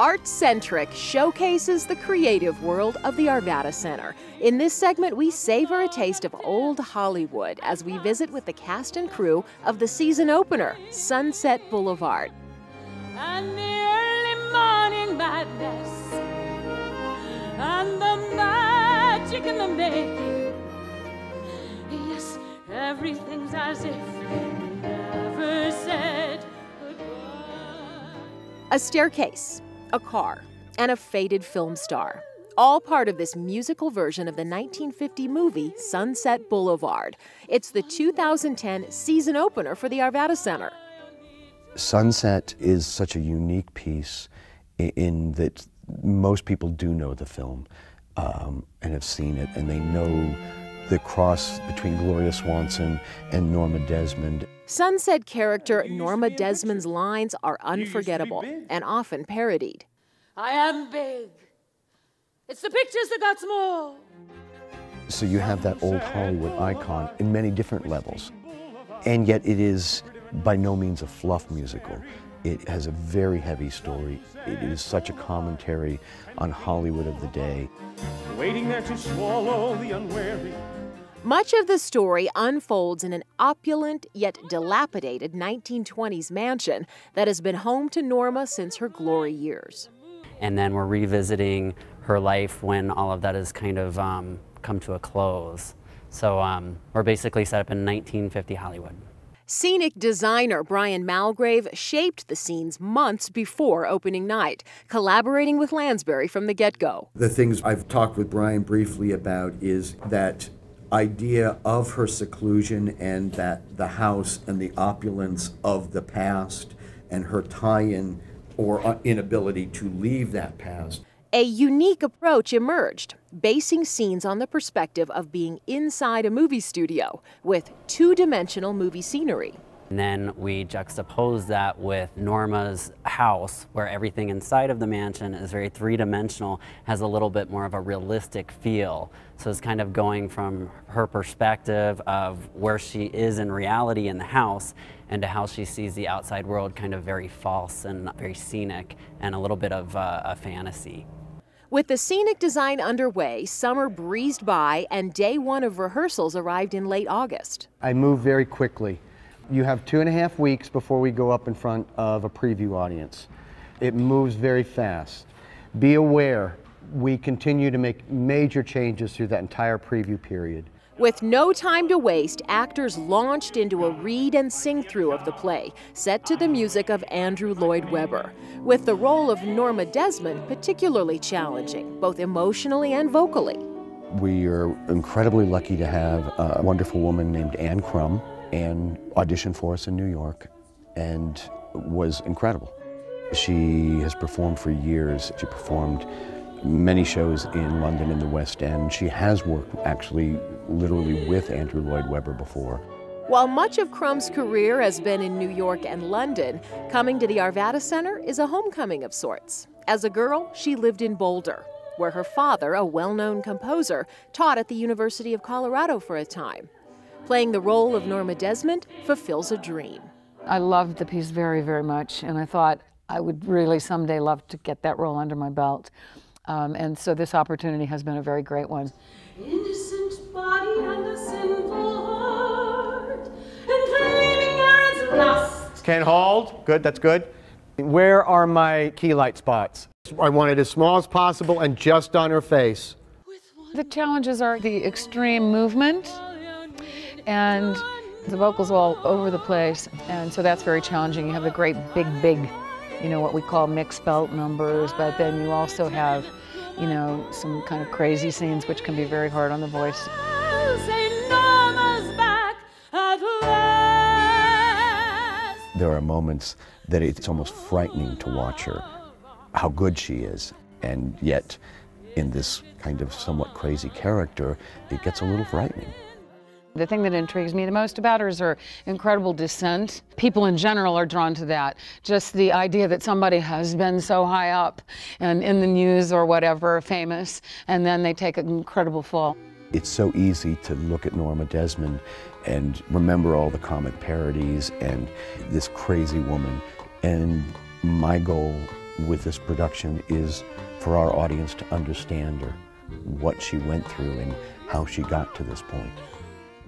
ArtsCentric showcases the creative world of the Arvada Center. In this segment, we savor a taste of old Hollywood as we visit with the cast and crew of the season opener, Sunset Boulevard. And the early morning madness and the magic in the making. Yes, everything's as if we never said goodbye. A staircase, a car, and a faded film star. All part of this musical version of the 1950 movie Sunset Boulevard. It's the 2010 season opener for the Arvada Center. Sunset is such a unique piece in that most people do know the film and have seen it, and they know the cross between Gloria Swanson and Norma Desmond. Sunset character Norma Desmond's lines are unforgettable and often parodied. I am big. It's the pictures that got small. So you have that old Hollywood icon in many different levels, and yet it is by no means a fluff musical. It has a very heavy story. It is such a commentary on Hollywood of the day. Waiting there to swallow the unwary. Much of the story unfolds in an opulent yet dilapidated 1920s mansion that has been home to Norma since her glory years. And then we're revisiting her life when all of that has kind of come to a close. So we're basically set up in 1950 Hollywood. Scenic designer Brian Malgrave shaped the scenes months before opening night, collaborating with Lansbury from the get-go. The things I've talked with Brian briefly about is that idea of her seclusion and that the house and the opulence of the past and her tie-in or inability to leave that past. A unique approach emerged, basing scenes on the perspective of being inside a movie studio with two-dimensional movie scenery. And then we juxtapose that with Norma's house, where everything inside of the mansion is very three-dimensional, has a little bit more of a realistic feel. So it's kind of going from her perspective of where she is in reality in the house and to how she sees the outside world, kind of very false and very scenic and a little bit of a fantasy. With the scenic design underway, summer breezed by and day one of rehearsals arrived in late August. I moved very quickly. You have 2.5 weeks before we go up in front of a preview audience. It moves very fast. Be aware, we continue to make major changes through that entire preview period. With no time to waste, actors launched into a read and sing through of the play, set to the music of Andrew Lloyd Webber, with the role of Norma Desmond particularly challenging, both emotionally and vocally. We are incredibly lucky to have a wonderful woman named Anne Crum, and auditioned for us in New York and was incredible. She has performed for years. She performed many shows in London and the West End. She has worked actually literally with Andrew Lloyd Webber before. While much of Crum's career has been in New York and London, coming to the Arvada Center is a homecoming of sorts. As a girl, she lived in Boulder, where her father, a well-known composer, taught at the University of Colorado for a time. Playing the role of Norma Desmond fulfills a dream. I loved the piece very, very much, and I thought I would really someday love to get that role under my belt. And so this opportunity has been a very great one. Innocent body and a sinful heart, and claiming errors lost. Can't hold. Good, that's good. Where are my key light spots? I want it as small as possible and just on her face. The challenges are the extreme movement and the vocals all over the place, and so that's very challenging. You have the great big, you know, what we call mixed belt numbers, but then you also have, you know, some kind of crazy scenes which can be very hard on the voice. There are moments that it's almost frightening to watch her, how good she is, and yet in this kind of somewhat crazy character, it gets a little frightening. The thing that intrigues me the most about her is her incredible descent. People in general are drawn to that. Just the idea that somebody has been so high up and in the news or whatever, famous, and then they take an incredible fall. It's so easy to look at Norma Desmond and remember all the comic parodies and this crazy woman. And my goal with this production is for our audience to understand her, what she went through and how she got to this point.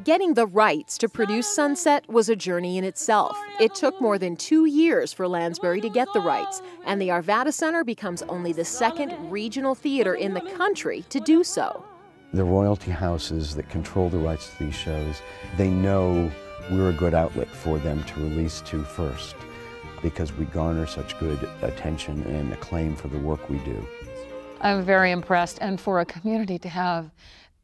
Getting the rights to produce Sunset was a journey in itself. It took more than 2 years for Lansbury to get the rights, and the Arvada Center becomes only the second regional theater in the country to do so. The royalty houses that control the rights to these shows, they know we're a good outlet for them to release to first, because we garner such good attention and acclaim for the work we do. I'm very impressed, and for a community to have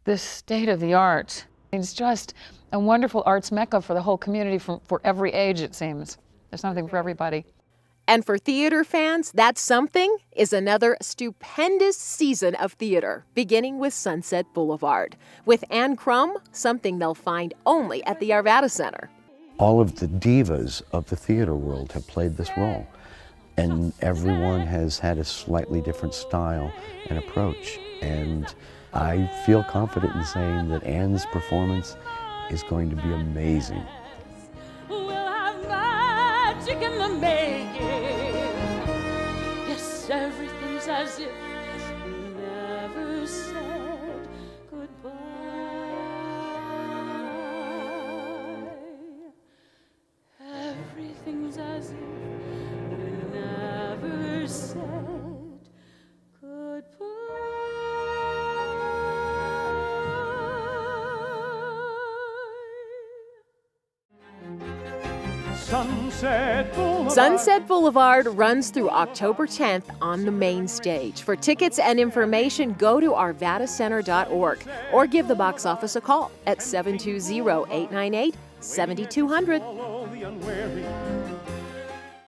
this state of the art, it's just a wonderful arts mecca for the whole community, for every age, it seems. There's something for everybody. And for theater fans, that something is another stupendous season of theater, beginning with Sunset Boulevard. With Anne Crum, something they'll find only at the Arvada Center. All of the divas of the theater world have played this role, and everyone has had a slightly different style and approach. And I feel confident in saying that Anne's performance is going to be amazing. We'll have magic in the making. Yes, everything's as if we never said goodbye. Everything's as if we never said goodbye. Sunset Boulevard runs through October 10th on the main stage. For tickets and information, go to arvadacenter.org or give the box office a call at 720-898-7200.